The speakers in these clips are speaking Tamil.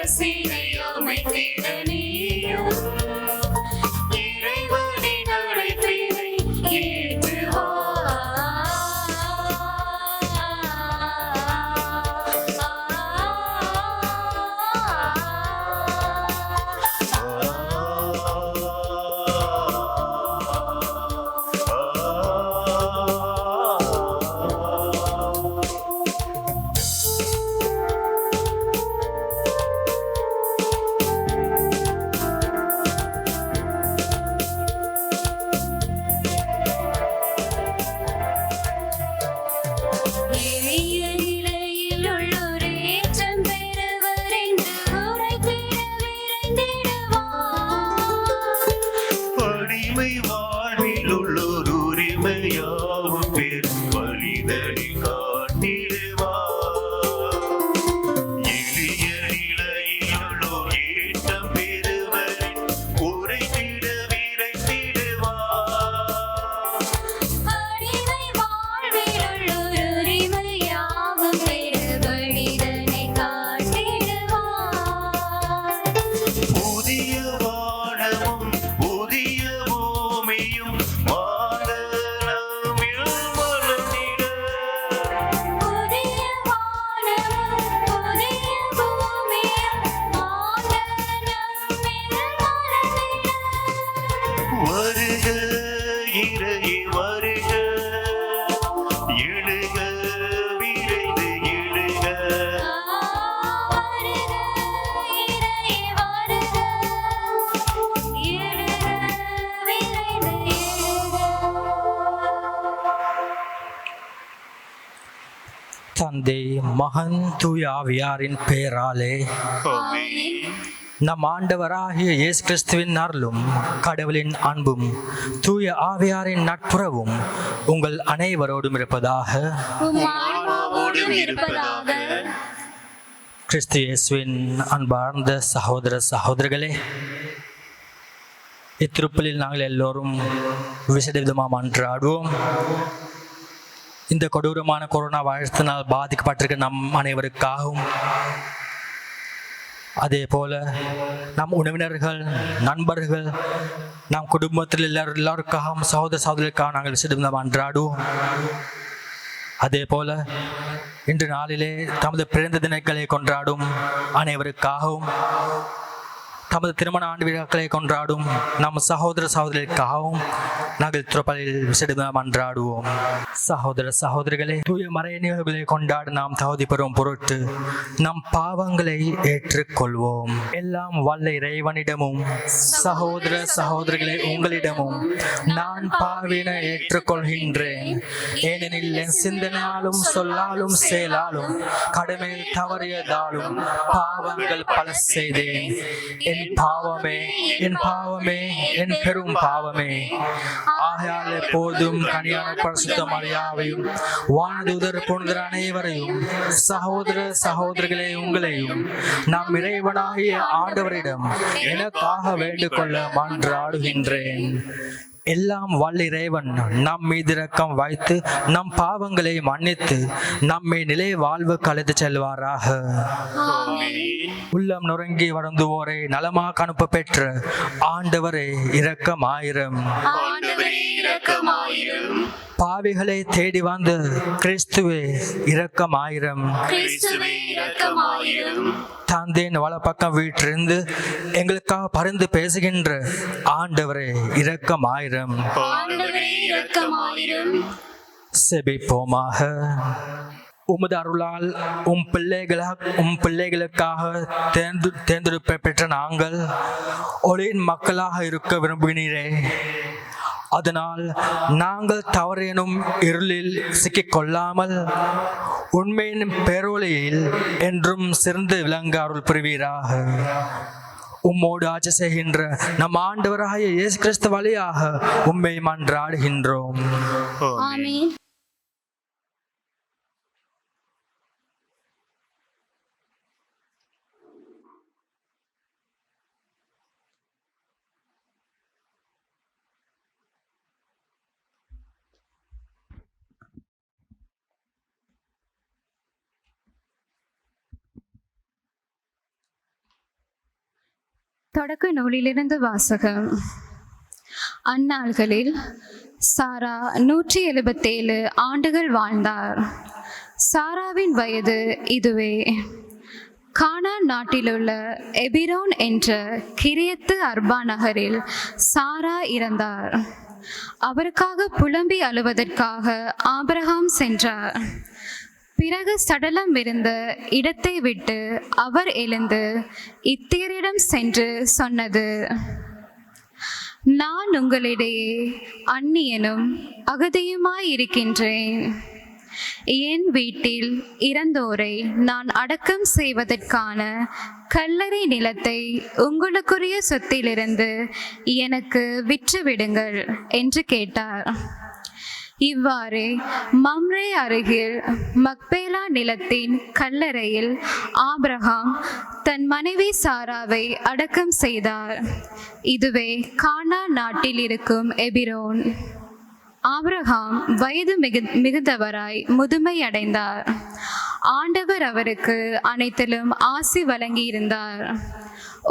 அரசினை அமைத்திட நீயும் இறைவனின் அழைப்பினை ஏற்று வா. தந்தை மகன் தூய ஆவியாரின் பெயராலே நம் ஆண்டவராகிய இயேசு கிறிஸ்துவின் அருளும் கடவுளின் அன்பும் தூய ஆவியாரின் நட்புறவும் உங்கள் அனைவரோடும் இருப்பதாக. கிறிஸ்து இயேசுவின் அன்பார்ந்த சகோதர சகோதரிகளே, இத்திருப்பலில் நாங்கள் எல்லோரும் விசேட விதமாக மன்றாடுவோம். இந்த கொடூரமான கொரோனா வைரஸினால் பாதிக்கப்பட்டிருக்க நம் அனைவருக்காகவும், அதே போல நம் உறவினர்கள், நண்பர்கள், நம் குடும்பத்தில் எல்லாருக்காகவும், சகோதர சகோதரிக்காக நாங்கள் விசேட அன்றாடுவோம். அதே போல இன்று நாளிலே தமது பிறந்த தினங்களை கொண்டாடும் அனைவருக்காகவும், தமது திருமண ஆண்டு விழாக்களை கொண்டாடும் நம் சகோதர சகோதரிக்காகவும் நாங்கள் திருப்பலியில் விசேட மன்றாடுவோம். சகோதர சகோதரிகளே, தூய மறைநிகழ்வுகளை கொண்டாட நாம் தகுதி பெறும் பொருட்டு நம் பாவங்களை ஏற்றுக்கொள்வோம். எல்லாம் வல்ல இறைவனிடமும் சகோதர சகோதரிகளை உங்களிடமும் நான் பாவினை ஏற்றுக்கொள்கின்றேன். ஏனெனில் என் சிந்தனையாலும் சொல்லாலும் செயலாலும் கடமையில் தவறியதாலும் பாவங்கள் பல செய்தேன். என் பாவமே, என் பாவமே, என் பெரும் பாவமே. ஆகையால் எப்போதும் கனியான பரிசுத்த மரியாவையும் வானதூதர் புனிதர் அனைவரையும் சகோதர சகோதரிகளே உங்களையும் நம் இறைவனாகிய ஆண்டவரிடம் எனக்காக வேண்டிக் கொள்ள மன்றாடுகின்றேன். எல்லாம் வல்ல இறைவன் நம் மீது இரக்கம் வைத்து நம் பாவங்களை மன்னித்து நம்மை நிலை வாழ்வுக்கு அழைத்து செல்வாராக. உள்ளம் நொறுங்கி வருந்துவோரை நலமாக அனுப்ப பெற்ற ஆண்டவரே இரக்கமாயிரம். பாவிகளை தேடி வந்து கிறிஸ்துவே இரக்கமாயிரம். தந்தையின் வலப்பக்கம் வீட்டிலிருந்து எங்களுக்காக பரிந்து பேசுகின்ற ஆண்டவரே இரக்கமாயிரம். செபிப்போமாக. உமது அருளால் உம் பிள்ளைகளுக்காக தேர்ந்தெடுப்பை பெற்ற நாங்கள் ஒளியின் மக்களாக இருக்க விரும்புகிறீரே. அதனால் நாங்கள் தவறேனும் இருளில் சிக்கிக்கொள்ளாமல் உண்மையின் பேரொளியில் என்றும் சிறந்து விளங்க அருள் புரிவீராக. உம்மோடு ஆட்சி செய்கின்ற நம் ஆண்டவராகிய இயேசு கிறிஸ்து வழியாக உம்மை மன்றாடுகின்றோம். ஆமென். தொடக்க நூலிலிருந்து வாசகம். அந்நாள்களில் சாரா 177 ஆண்டுகள் வாழ்ந்தார். சாராவின் வயது இதுவே. கானான் நாட்டிலுள்ள எபிரோன் என்ற கிரியத்து அர்பா நகரில் சாரா இறந்தார். அவருக்காக புலம்பி அழுவதற்காக ஆபிரகாம் சென்றார். பிறகு சடலம் இருந்த இடத்தை விட்டு அவர் எழுந்து இத்தியரிடம் சென்று சொன்னது, நான் உங்களிடையே அந்நியனும் அகதியுமாயிருக்கின்றேன். என் வீட்டில் இறந்தோரை நான் அடக்கம் செய்வதற்கான கல்லறை நிலத்தை உங்களுக்குரிய சொத்திலிருந்து எனக்கு விற்றுவிடுங்கள் என்று கேட்டார். இவ்வாறே மம்ரே அருகில் மக்பேலா நிலத்தின் கல்லறையில் ஆபிரகாம் தன் மனைவி சாராவை அடக்கம் செய்தார். இதுவே கானான் நாட்டில் இருக்கும் எபிரோன். ஆபிரகாம் வயது மிகுந்தவராய் முதுமை அடைந்தார். ஆண்டவர் அவருக்கு அனைத்திலும் ஆசி வழங்கியிருந்தார்.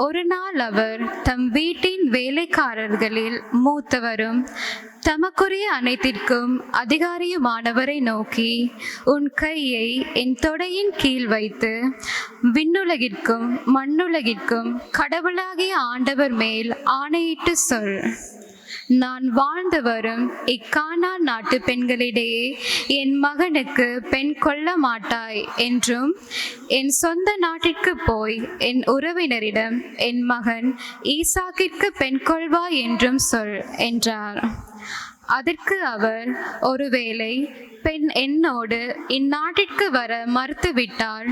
ஒரு நாள் அவர் தம் வீட்டின் வேலைக்காரர்களில் மூத்தவரும் தமக்குரிய அனைத்திற்கும் அதிகாரியுமானவரை நோக்கி, உன் கையை என் தொடையின் கீழ் வைத்து விண்ணுலகிற்கும் மண்ணுலகிற்கும் கடவுளாகிய ஆண்டவர் மேல் ஆணையிட்டு சொல், நான் வாழ்ந்து வரும் இக்கானான் நாட்டு பெண்களிடையே என் மகனுக்கு பெண் கொள்ள மாட்டாய் என்றும், என் சொந்த நாட்டிற்கு போய் என் உறவினரிடம் என் மகன் ஈசாக்கிற்கு பெண் கொள்வாய் என்றும் சொல் என்றார். அதற்கு அவர், ஒருவேளை பெண் என்னோடு இந்நாட்டிற்கு வர மறுத்துவிட்டால்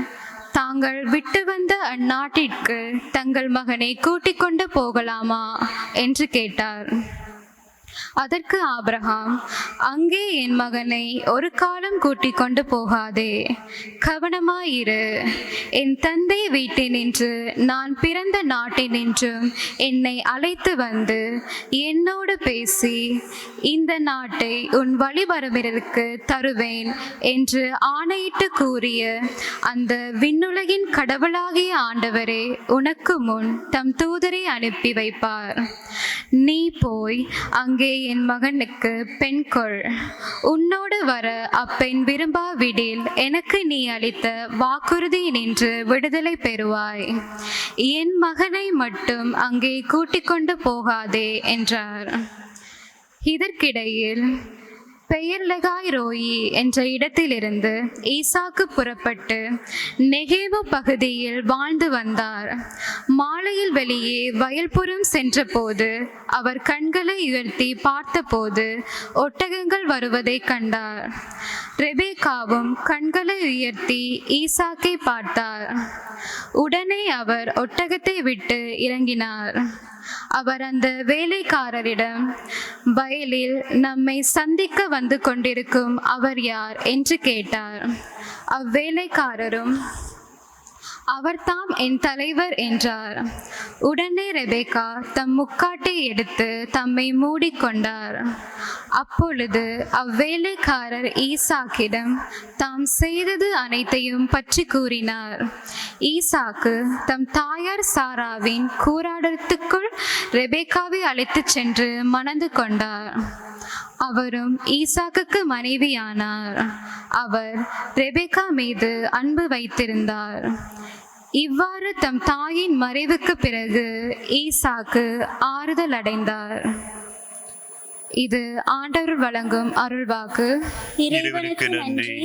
தாங்கள் விட்டு வந்த அந்நாட்டிற்கு தங்கள் மகனை கூட்டிக் கொண்டு போகலாமா என்று கேட்டார். அதற்கு ஆபிரகாம், அங்கே என் மகனை ஒரு காலம் கூட்டிக் கொண்டு போகாதே, கவனமாயிரு. என் தந்தை வீட்டினின்று நான் பிறந்த நாட்டினின்றும் என்னை அழைத்து வந்து என்னோடு பேசி இந்த நாட்டை உன் வழிவரவிற்கு தருவேன் என்று ஆணையிட்டு கூறிய அந்த விண்ணுலகின் கடவுளாகிய ஆண்டவரே உனக்கு முன் தம் தூதரை அனுப்பி வைப்பார். நீ போய் அங்கே என் மகனுக்கு பெண் கொள். உன்னோடு வர அப்பெண் விரும்பாவிடில் எனக்கு நீ அளித்த வாக்குறுதி நின்று விடுதலை பெறுவாய். என் மகனை மட்டும் அங்கே கூட்டிக் கொண்டு போகாதே என்றார். இதற்கிடையில் பெயர்லகாய் ரோயி என்ற இடத்திலிருந்து ஈசாக்கு புறப்பட்டு நெகேவு பகுதியில் வாழ்ந்து வந்தார். மாலையில் வெளியே வயல்புறம் சென்றபோது அவர் கண்களை உயர்த்தி பார்த்தபோது ஒட்டகங்கள் வருவதை கண்டார். ரெபேக்காவும் கண்களை உயர்த்தி ஈசாக்கை பார்த்தார். உடனே அவர் ஒட்டகத்தை விட்டு இறங்கினார். அவர் அந்த வேலைக்காரரிடம், வயலில் நம்மை சந்திக்க வந்து கொண்டிருக்கும் அவர் யார் என்று கேட்டார். அவ்வேலைக்காரரும், அவர்தாம் என் தலைவர் என்றார். உடனே ரெபேக்கா தம் முக்காட்டை எடுத்து தம்மை மூடிக்கொண்டார். அப்பொழுது அவ்வேலைக்காரர் ஈசாக்கிடம் தாம் செய்தது அனைத்தையும் பற்றி கூறினார். ஈசாக்கு தம் தாயார் சாராவின் கூடாரத்துக்குள் ரெபேக்காவை அழைத்துச் சென்று மணந்து கொண்டார். அவரும் ஈசாக்குக்கு மனைவியானார். அவர் ரெபேக்கா மீது அன்பு வைத்திருந்தார். இவ்வாறு தம் தாயின் மறைவுக்கு பிறகு ஈசாக்கு ஆறுதல் அடைந்தார். இது ஆண்டவர் வழங்கும் அருள்வாக்கு. இறைவனுக்கு நன்றி.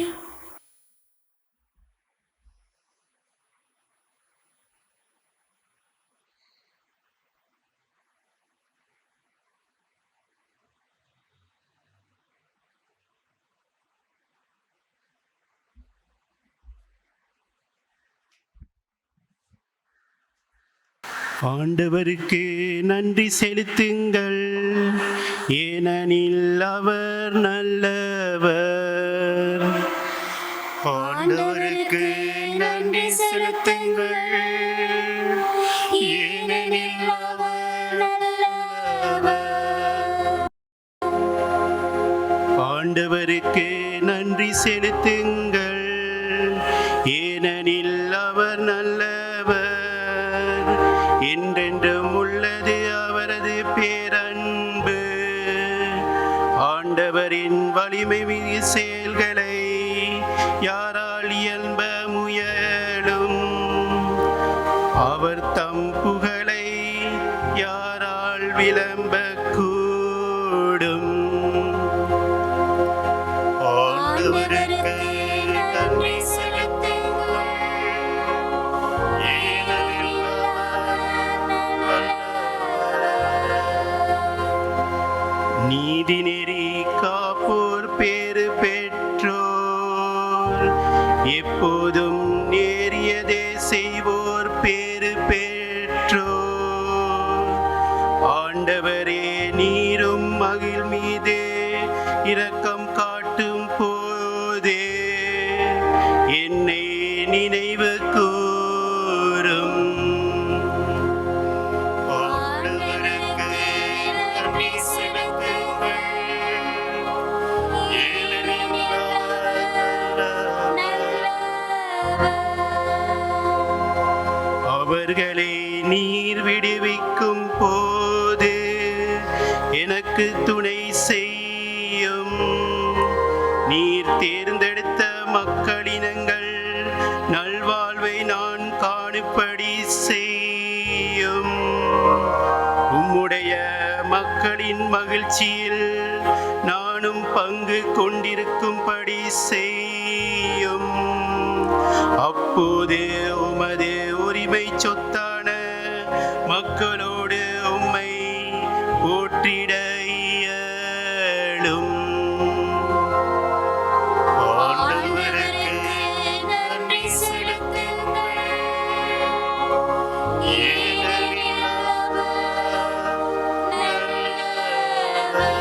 ஆண்டவருக்கு நன்றி செலுத்துங்கள், ஏனெனில் அவர் நல்லவர். ஆண்டவருக்கு நன்றி செலுத்துங்கள், ஏனெனில் அவர் நல்லவர். ஆண்டவருக்கு நன்றி செலுத்துங்கள், ஏனெனில் அவர் நல்லவர். என்றென்றும் வலிமை மிகு செயல்களை யாரால் இயல்ப முயலும்? அவர் தம் புகழை யாரால் விளம்ப கூடும்? ஆண்டவருக்கு நன்றி செலுத்துங்கள். ஏனெனில் நீதி நெறி காப்போர் பேறு பெற்றோர், எப்போதும் நேரியதே செய்வோர் பேறு பெற்றோர். ஆண்டவரே, நீரும் மகிழ் மீதே இரக்கம் காட்டும் போதே என்னை நினைவு கூரும். ஆண்டவருக்கு நன்றி செலுத்துங்கள். ஏனெனில் அவர்களை நீர் விடுவிக்கும் போது எனக்கு துணை செய்யும். நீர் தேர்ந்தெடுத்த மக்களினங்கள் நல்வாழ்வை நான் காணும்படி செய்யும். உம்முடைய மக்களின் மகிழ்ச்சியில் நானும் பங்கு கொண்டிருக்கும்படி செய்யும். அப்போது உமது உரிமை சொத்தான மக்களோடு உம்மை போற்றிட இயலும். ஆண்டவருக்கு நன்றி செலுத்துங்கள். ஏனெனில் அவர் நல்லவர்.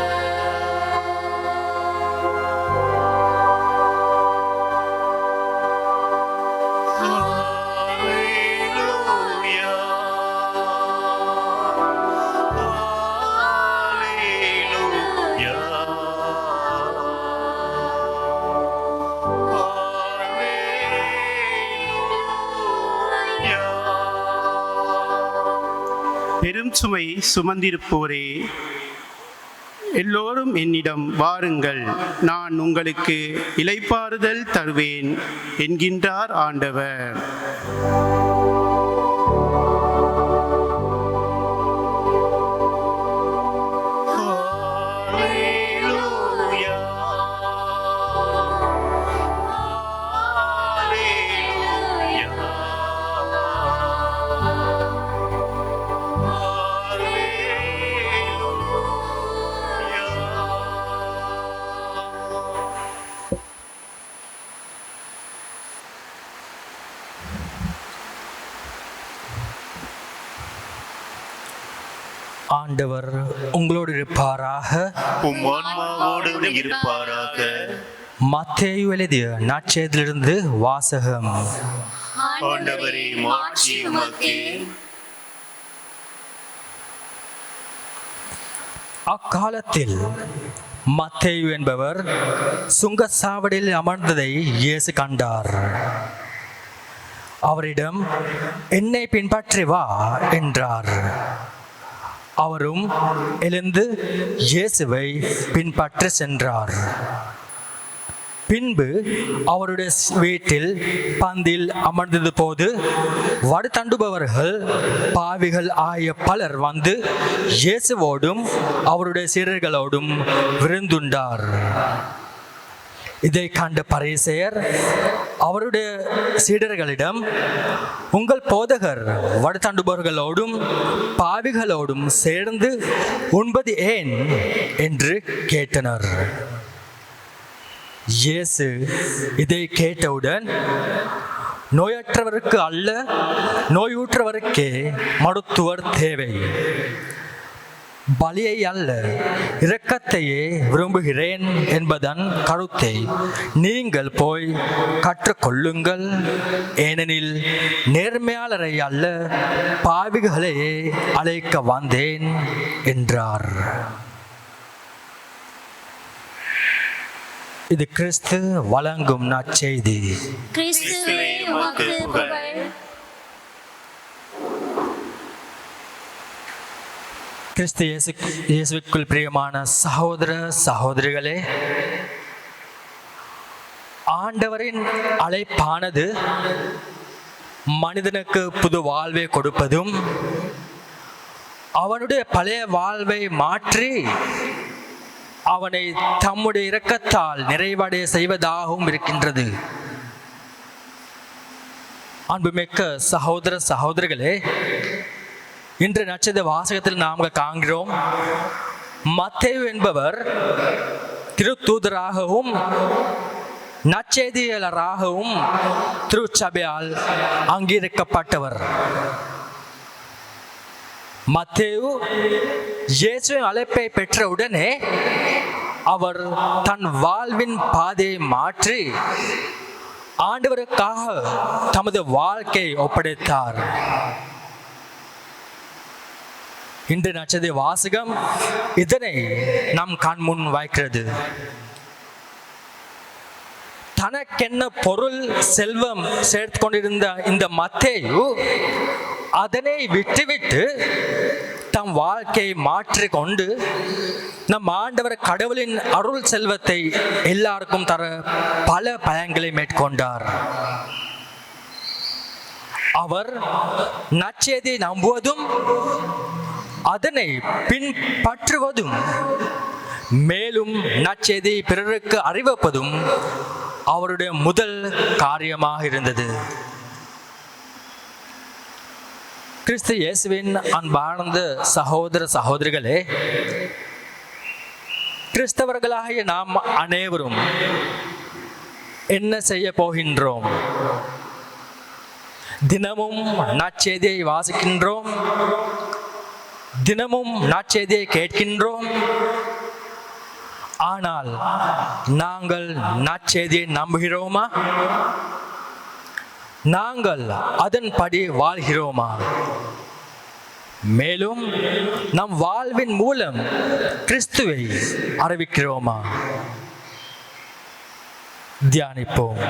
பெரும் சுமை சுமந்திருப்போரே, எல்லோரும் என்னிடம் வாருங்கள், நான் உங்களுக்கு இளைப்பாறுதல் தருவேன் என்கின்றார் ஆண்டவர். ஆண்டவர் உங்களோடு இருப்பாராக. உம் ஆன்மாவோடும் இருப்பாராக. மத்தேயு எழுதிய நற்செய்தியிலிருந்து வாசகம். ஆண்டவரே, மாட்சி உமக்கே. அக்காலத்தில் மத்தேயு என்பவர் சுங்கச்சாவடியில் அமர்ந்ததை இயேசு கண்டார். அவரிடம், என்னை பின்பற்றி வா என்றார். அவரும் எழுந்து இயேசுவை பின்பற்றி சென்றார். பின்பு அவருடைய வீட்டில் பந்தில் அமர்ந்தது போது வடுதண்டுபவர்கள் பாவிகள் ஆகிய பலர் வந்து இயேசுவோடும் அவருடைய சீடர்களோடும் விருந்துண்டார். இதை கண்ட பரிசேயர் அவருடைய சீடர்களிடம், உங்கள் போதகர் வடுதண்டுபவர்களோடும் பாவிகளோடும் சேர்ந்து உண்பது ஏன் என்று கேட்டனர். இயேசு இதை கேட்டவுடன், நோயற்றவருக்கு அல்ல, நோயுற்றவருக்கே மருத்துவர் தேவை. பலியை அல்ல, இரக்கத்தையே விரும்புகிறேன் என்பதன் கருத்தை நீங்கள் போய் கற்றுக்கொள்ளுங்கள். ஏனெனில் நேர்மையாளரை அல்ல, பாவிகளையே அழைக்க வந்தேன் என்றார். இது கிறிஸ்து வழங்கும் நற்செய்தி. கிறிஸ்துவே உமக்கு புகழ். கிறிஸ்து இயேசுவுக்குள் பிரியமான சகோதர சகோதரிகளே, ஆண்டவரின் அழைப்பானது மனிதனுக்கு புது வாழ்வை கொடுப்பதும் அவனுடைய பழைய வாழ்வை மாற்றி அவனை தம்முடைய இரக்கத்தால் நிறைவடைய செய்வதாகவும் இருக்கின்றது. அன்புமிக்க சகோதர சகோதரிகளே, இன்று நட்சத்திர வாசகத்தில் நாம் காண்கிறோம், மத்தேயு என்பவர் திருத்தூதராகவும் நற்செய்தியாளராகவும் திருச்சபையால் அங்கீகரிக்கப்பட்டவர். மத்தேயு இயேசுவின் அழைப்பை பெற்றவுடனே அவர் தன் வாழ்வின் பாதையை மாற்றி ஆண்டவருக்காக தமது வாழ்க்கையை ஒப்படைத்தார். இன்று நட்சத்திர வாசகம் இதனை நம் கண் முன் வைக்கிறது. தனக்கென்ன பொருள் செல்வம் சேர்த்து கொண்டிருந்த இந்த மத்தேயு அதனை விட்டுவிட்டு தம் வாழ்க்கையை மாற்றிக்கொண்டு நம் ஆண்டவர் கடவுளின் அருள் செல்வத்தை எல்லாருக்கும் தர பல பயன்களை மேற்கொண்டார். அவர் நற்செய்தியை நம்புவதும் அதனை பின்பற்றுவதும் மேலும் நற்செய்தியை பிறருக்கு அறிவிப்பதும் அவருடைய முதல் காரியமாக இருந்தது. கிறிஸ்து இயேசுவின் அன்பார்ந்த சகோதர சகோதரிகளே, கிறிஸ்தவர்களாகிய நாம் அனைவரும் என்ன செய்ய போகின்றோம்? தினமும் நற்செய்தியை வாசிக்கின்றோம், தினமும் நற்செய்தியை கேட்கின்றோம். ஆனால் நாங்கள் நற்செய்தியை நம்புகிறோமா? நாங்கள் அதன்படி வாழ்கிறோமா? மேலும் நம் வாழ்வின் மூலம் கிறிஸ்துவை அறிவிக்கிறோமா? தியானிப்போம்.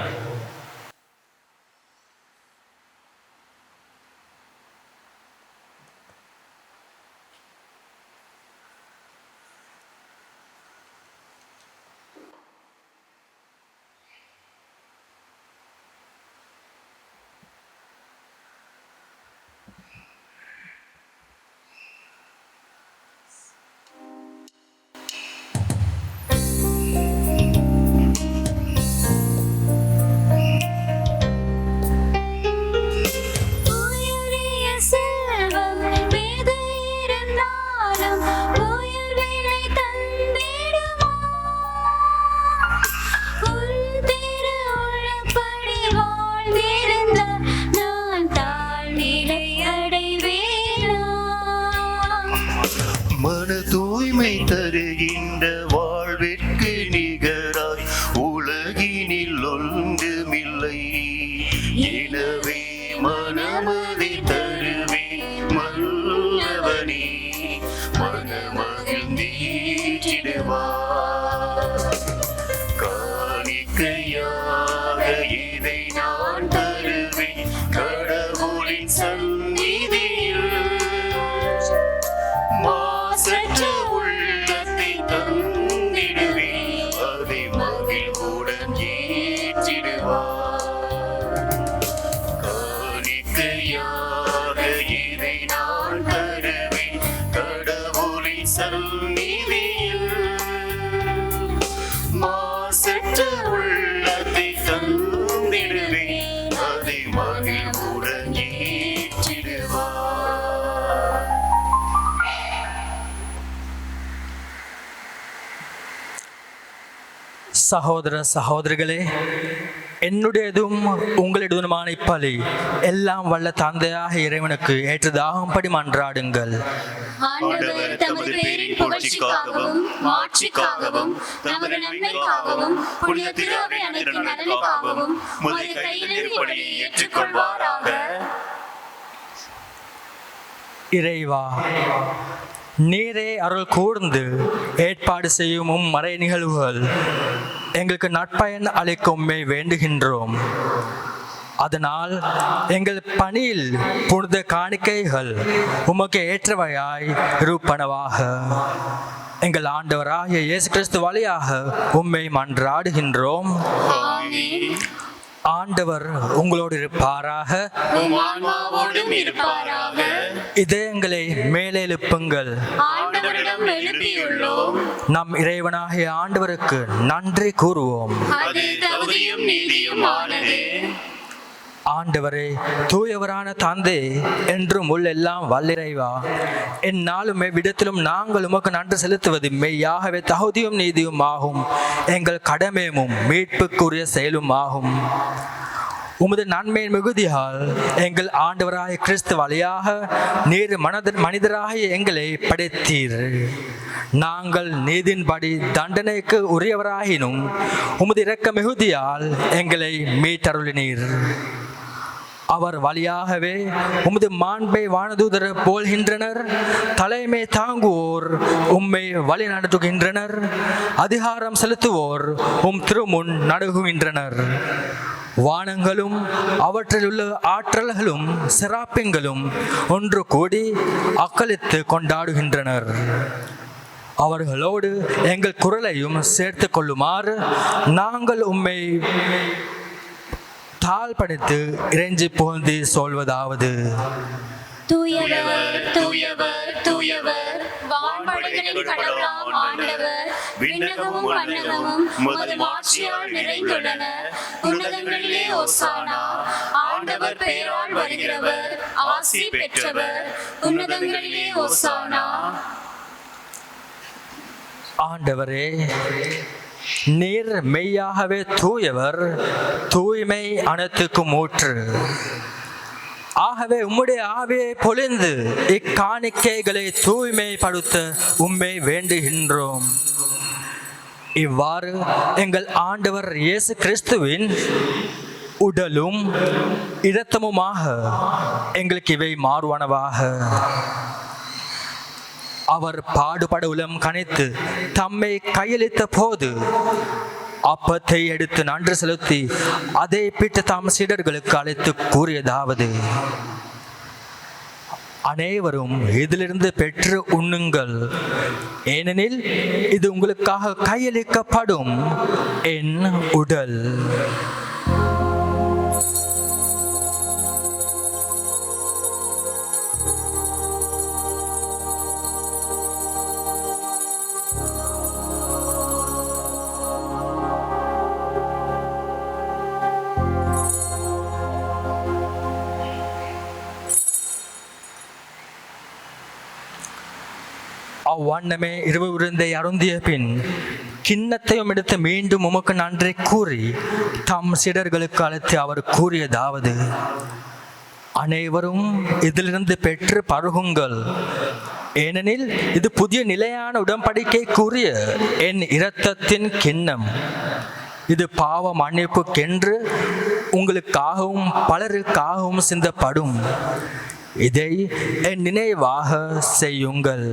மன தூய்மை தருகின்ற வாழ்விற்கு நிகராய் உலகினில் ஒன்றுமில்லை. எனவே மனமதி தருவே மன்னவனே, மனமகிழ்ந்திடுவார். காணிக்கையாக இதை நான் தருவேன் கடவுளின் சந்நிதியில். மாசற்ற உள்ளத்தை தந்திடுவே, அதை மகிழ்வுடன் ஏற்றிடுவார். காணிக்கையாக இதை நான் தருவேன் கடவுளின் சந்நிதியில். மாசற்ற உள்ளத்தை தந்திடுவே, அதை மகிழ்வுடன் ஏற்றிடுவார். சகோதர சகோதரிகளே, என்னுடையதும் உங்களுடையதுமான இப்பலி எல்லாம் வல்ல தந்தையாக இறைவனுக்கு ஏற்றதாகும்படி மன்றாடுங்கள். ஆண்டவர் தமது பேரின் புகழ்ச்சிக்காகவும் மாட்சிக்காகவும் தமது நன்மைக்காகவும் புனித திருஅவை அனைத்தின் நலனுக்காகவும் உமது கையில் இருப்படியை ஏற்றுக்கொள்வாராக. இறைவா, நீரே அருள் கூர்ந்து ஏற்பாடு செய்யும் மறை நிகழ்வுகள் எங்களுக்கு நற்பயன் அளிக்கும்மை வேண்டுகின்றோம். அதனால் எங்கள் பணியில் புனித காணிக்கைகள் உமக்கு ஏற்றவையாய் இருப்பனவாக. எங்கள் ஆண்டவராகிய இயேசு கிறிஸ்து வழியாக உம்மை மன்றாடுகின்றோம். ஆண்டவர் உங்களோடு இருப்பாராக. உம் ஆன்மாவோடும் இருப்பாராக. இதயங்களை மேலெழுப்புங்கள். ஆண்டவரிடம் எழுப்பியுள்ளோம். நம் இறைவனாகிய ஆண்டவருக்கு நன்றி கூறுவோம். அது தகுதியும் நீதியும் ஆனதே. ஆண்டவரே, தூயவரான தந்தை, என்றும் உள்ளெல்லாம் வல்லிறைவா, எந்நாளும் எவ்விடத்திலும் நாங்கள் உமக்கு நன்றி செலுத்துவது மெய்யாகவே தகுதியும் நீதியும் ஆகும். எங்கள் கடமையும் மீட்புக்குரிய செயலும் ஆகும். உமது நன்மையின் மிகுதியால் எங்கள் ஆண்டவராகிய கிறிஸ்து வழியாக நீர் மனிதராகிய எங்களை படைத்தீர். நாங்கள் நீதின்படி தண்டனைக்கு உரியவராகினும் உமது இரக்க மிகுதியால் எங்களை மீட்டருளினீர். அவர் வழியாகவே உமது மாண்பை வானதூதர் போல்கின்றனர். தலைமை தாங்குவோர் உம்மை வழி நடத்துகின்றனர். அதிகாரம் செலுத்துவோர் உம் திருமுன் நடுகுகின்றனர். வானங்களும் அவற்றில் உள்ள ஆற்றல்களும் சிராப்பிங்களும் ஒன்று கூடி அக்களித்து கொண்டாடுகின்றனர். அவர்களோடு எங்கள் குரலையும் சேர்த்து கொள்ளுமாறு நாங்கள் உம்மை தாழ்படுத்து இறைஞ்சி புகழ்ந்து சொல்வதாவது: தூயவர் தூயவர் தூயவர், வான்படைகளின் கடவுளாம் ஆண்டவர், விண்ணகமும் மண்ணகமும் உமது மாட்சியால் நிறைந்துள்ளன. உன்னதங்களிலே ஓசானா. ஆண்டவர் பெயரால் வருகிறவர் ஆசி பெற்றவர். உன்னதங்களிலே ஓசானா. ஆண்டவரே, நீர் மெய்யாகவே தூயவர், தூய்மை அனைத்துக்கும் ஊற்று. ஆகவே உம்முடைய ஆவியை பொழிந்து இக்காணிக்கைகளை தூய்மைப்படுத்த உம்மை வேண்டுகின்றோம். இவ்வாறு எங்கள் ஆண்டவர் இயேசு கிறிஸ்துவின் உடலும் இரத்தமுமாக எங்களுக்கு இவை மாறுவனவாக. அவர் பாடுபட உளம் கணித்து தம்மை கையளித்த போது அப்பத்தை எடுத்து நன்றி செலுத்தி அதை பிட்டு தம் சீடர்களுக்கு அழைத்து கூறியதாவது: அனைவரும் இதிலிருந்து பெற்று உண்ணுங்கள், ஏனெனில் இது உங்களுக்காக கையளிக்கப்படும் என் உடல். அவ்வண்ணமே இரவு விருந்தை அருந்திய பின் கிண்ணத்தையும் எடுத்து மீண்டும் உமக்கு நன்றி கூறி தம் சீடர்களுக்கு அழைத்து அவர் கூறியதாவது: அனைவரும் இதிலிருந்து பெற்று பருகுங்கள், ஏனெனில் இது புதிய நிலையான உடன்படிக்கைக்குரிய என் இரத்தத்தின் கிண்ணம். இது பாவ மன்னிப்புக்கென்று உங்களுக்காகவும் பலருக்காகவும் சிந்தப்படும். இதை என் நினைவாக செய்யுங்கள்.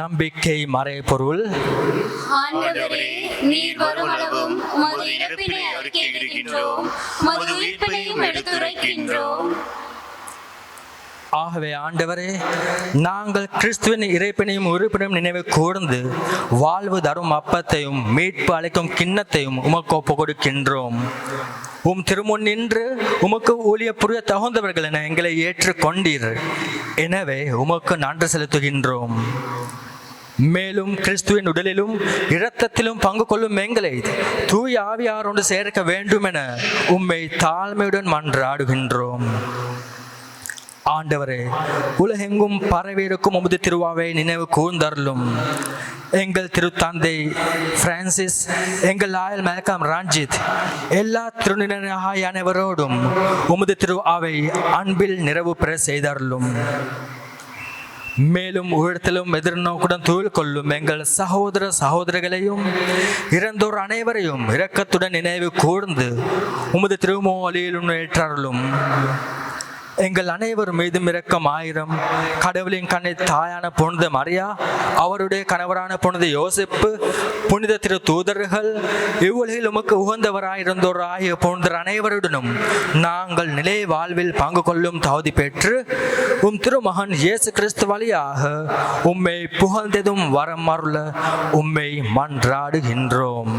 நம்பிக்கை மறைபொருள். ஆண்டவரே, நீர் வருமளவும் உமது இறப்பினை அறிக்கையிடுகின்றோம், உமது உயிர்ப்பினையும் எடுத்துரைக்கின்றோம். ஆகவே ஆண்டவரே, நாங்கள் கிறிஸ்துவின் இறைப்பினையும் உறுப்பினையும் நினைவு கூர்ந்து வாழ்வு தரும் அப்பத்தையும் மீட்பு அளிக்கும் கிண்ணத்தையும் உமக்கு ஒப்பு கொடுக்கின்றோம். உம் திருமுன் நின்று உமக்கு ஊழிய புரிய தகுந்தவர்கள் என எங்களை ஏற்றுக்கொண்டீர். எனவே உமக்கு நன்றி செலுத்துகின்றோம். மேலும் கிறிஸ்துவின் உடலிலும் இரத்தத்திலும் பங்கு கொள்ளும் எங்களை தூய ஆவியாரோடு சேர்க்க வேண்டும் என உம்மை தாழ்மையுடன் மன்றாடுகின்றோம். ஆண்டவரே, உலகெங்கும் பரவியிருக்கும் உமது திருவாவை நினைவு கூர்ந்தருளும். எங்கள் திருத்தந்தை பிரான்சிஸ், எங்கள் ஆயல் மேல்கம் ரஞ்சித், எல்லா திருநிலையாய அனைவரோடும் உமது திரு ஆவை அன்பில் நிறைவு பெற செய்தருளும். மேலும் உயிர்த்தலும் எதிர்நோக்குடன் தொழில் கொள்ளும் எங்கள் சகோதர சகோதரிகளையும் இறந்தோர் அனைவரையும் இரக்கத்துடன் நினைவு கூர்ந்து உமது திருமோலியிலும் ஏற்றருளும். எங்கள் அனைவர் மீதும் இரக்கம் ஆயிரம். கடவுளின் கண்ணை தாயான புனித மரியா, அவருடைய கணவரான புனித யோசிப்பு, புனித திரு தூதர்கள், இவ்வுலகில் உமக்கு உகந்தவராயிருந்தோர் ஆகிய புனிதர் அனைவருடனும் நாங்கள் நிலை வாழ்வில் பங்கு கொள்ளும் தகுதி பெற்று திருமகன் இயேசு கிறிஸ்து வழியாக உம்மை புகழ்ந்ததும் வரம் அருள உம்மை மன்றாடுகின்றோம்.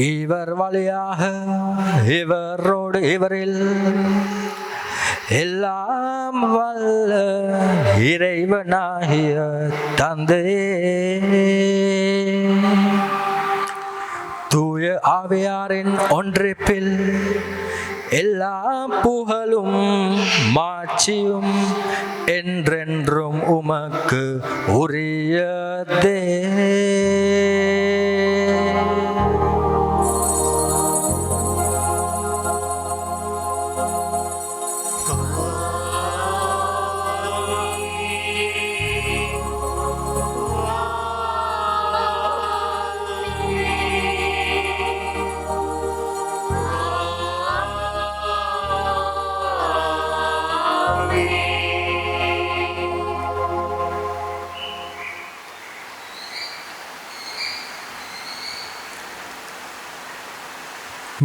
இவர் வழியாக இவரோடு இவரில் எல்லாம் வல்ல இறைவனாகிய தந்தையே, தூய ஆவியாரின் ஒன்றிப்பில் எல்லா புகழும் மாட்சியும் என்றென்றும் உமக்கு உரியதே.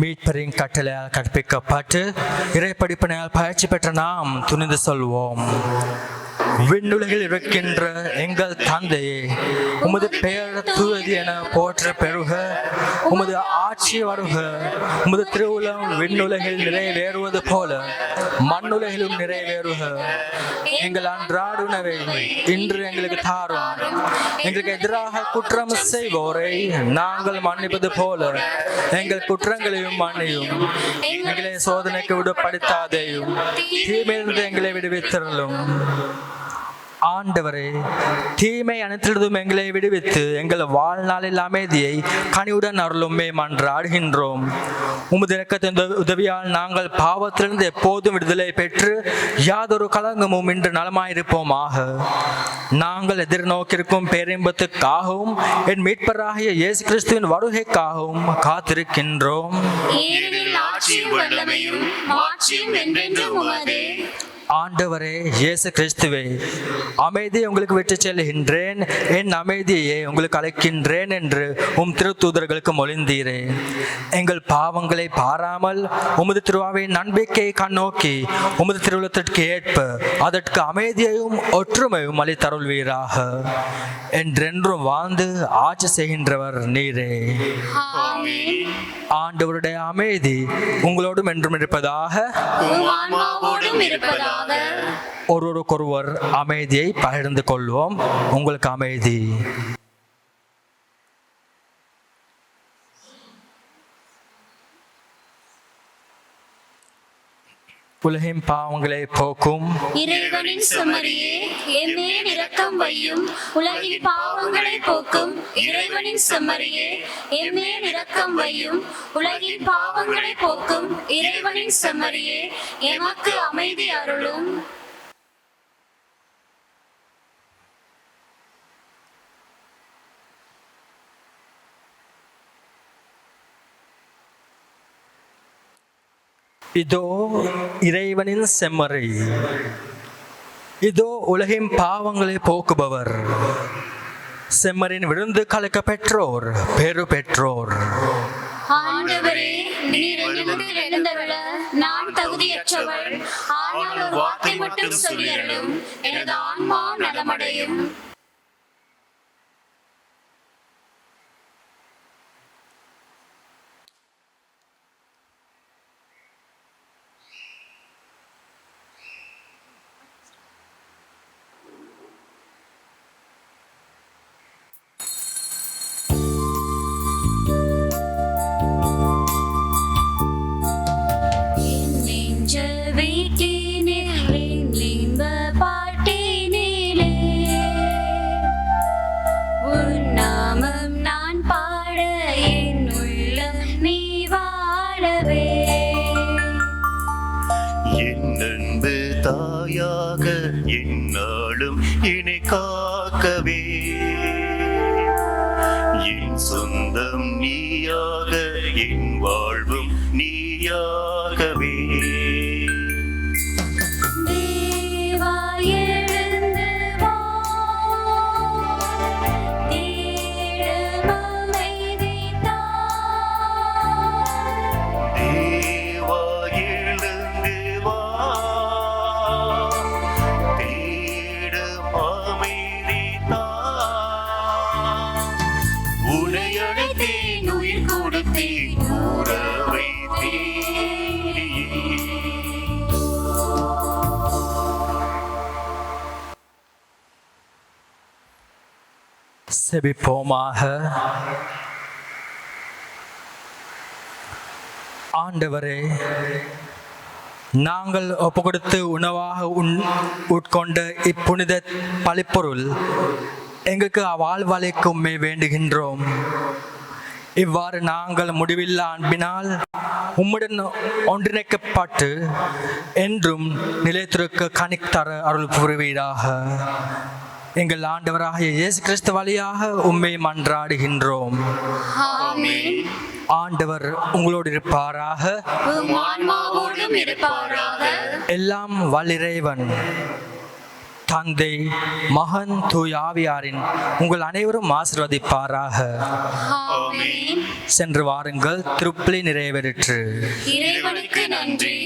மீட்பரின் கட்டளையால் கற்பிக்கப்பட்டு இறைப்படிப்பினையால் பயிற்சி பெற்ற நாம் துணிந்து சொல்வோம். விண்ணுலகில் இருக்கின்ற எங்கள் தந்தையே, உமது பெயர் தூயது என போற்ற பெருக, உமது ஆட்சி வருக, உமது திருவுளம் விண்ணுலகில் நிறைவேறுவது போல மண்ணுலகிலும் நிறைவேறுக. எங்கள் அன்றாட உணவை இன்று எங்களுக்கு தாரும். எங்களுக்கு எதிராக குற்றம் செய்வோரை நாங்கள் மன்னிப்பது போல எங்கள் குற்றங்களையும் மன்னியும். எங்களை சோதனைக்கு விடப்படுத்தாதேயும், தீமையிலிருந்து எங்களை விடுவித்தருளும். ஆண்டவரே, தீமை அனைத்திலும் எங்களை விடுவித்து எங்கள் வாழ்நாளில் அமைதியை கனிவுடன் அருளுமே மன்றாடுகின்றோம். உமது இரக்கத்தின் உதவியால் நாங்கள் பாவத்திலிருந்து எப்போதும் விடுதலை பெற்று யாதொரு கலங்கமும் இன்று நலமாயிருப்போமாக. நாங்கள் எதிர்நோக்கிருக்கும் பேரின்பத்துக்காகவும் என் மீட்பராகிய இயேசு கிறிஸ்துவின் வருகைக்காகவும் காத்திருக்கின்றோம். ஆண்டவரே இயேசு கிறிஸ்துவே, அமைதியை உங்களுக்கு விட்டு செல்கின்றேன், என் அமைதியை உங்களுக்கு அழைக்கின்றேன் என்று திருத்தூதர்களுக்கு மொழிந்தீரே. எங்கள் பாவங்களை பாராமல் உமது திருவாவின் நம்பிக்கையை கண்ணோக்கி உமது திருவுளத்திற்கு ஏற்ப அதற்கு அமைதியையும் ஒற்றுமையும் அளித்தருள்வீராக. என்றென்றும் வாழ்ந்து ஆட்சி செய்கின்றவர் நீரே. ஆண்டவருடைய அமைதி உங்களோடும் என்றும் இருப்பதாக. ஒருவருக்கொருவர் அமைதியை பகிர்ந்து கொள்வோம். உங்களுக்கு அமைதி. உலகின் பாவங்களை போக்கும் இறைவனின் செம்மறியே, எம்மேல் இரக்கம் வையும். உலகின் பாவங்களை போக்கும் இறைவனின் செம்மறியே, எம்மேல் இரக்கம் வையும். உலகின் பாவங்களை போக்கும் இறைவனின் செம்மறியே, எமக்கு அமைதி அருளும். இதோ இறைவனின் செம்மறி, இதோ உலகின் பாவங்களை போக்குபவர். செம்மறின் விழுந்து கலக்க பெற்றோர் பேரு பெற்றோர். ஆண்டவரே, நீர் என்னிடத்தில் எழுந்தருள நான் தகுதியற்றவள். ஆனால் ஒரு வார்த்தை மட்டும் சொல்லியருளும், எனது ஆன்மா நலமடையும். தாயாக என்னாலும் என்னை காக்கவே என் சொந்தம் நீயாக என் வாழ்வும் நீயாகவே தேவா எழுந்து வா தேடும் அமைதி தா தேவா எழுந்து வா தேடும் அமைதி தா உன்னை அழைத்தேன் உயிர் கொடுத்தேன் உறவை தேடியே செபிப்போமாக. ஆண்டவரே, நாங்கள் ஒப்புக்கொடுத்து உணவாக உட்கொண்ட இப்புனித பழிப்பொருள் எங்களுக்கு வாழ்வளிக்கும் உம்மை வேண்டுகின்றோம். இவ்வாறு நாங்கள் முடிவில்லா அன்பினால் உம்முடன் ஒன்றிணைக்கப்பட்டு என்றும் நிலைத்திருக்க கனித்தர அருள் புரிவீராக. எங்கள் ஆண்டவராகிய இயேசு கிறிஸ்து வழியாக உம்மை மன்றாடுகின்றோம். ஆமென். ஆண்டவர் உங்களோடு இருப்பாராக. உம் ஆன்மாவோடும் இருப்பாராக. எல்லாம் வல்லிறைவன் தந்தை, மகன், தூய ஆவியாரின் உங்கள் அனைவரும் ஆசீர்வதிப்பாராக. ஆமென். சென்று வாருங்கள், திருப்பலி நிறைவேறிற்று. இறைவனுக்கு நன்றி.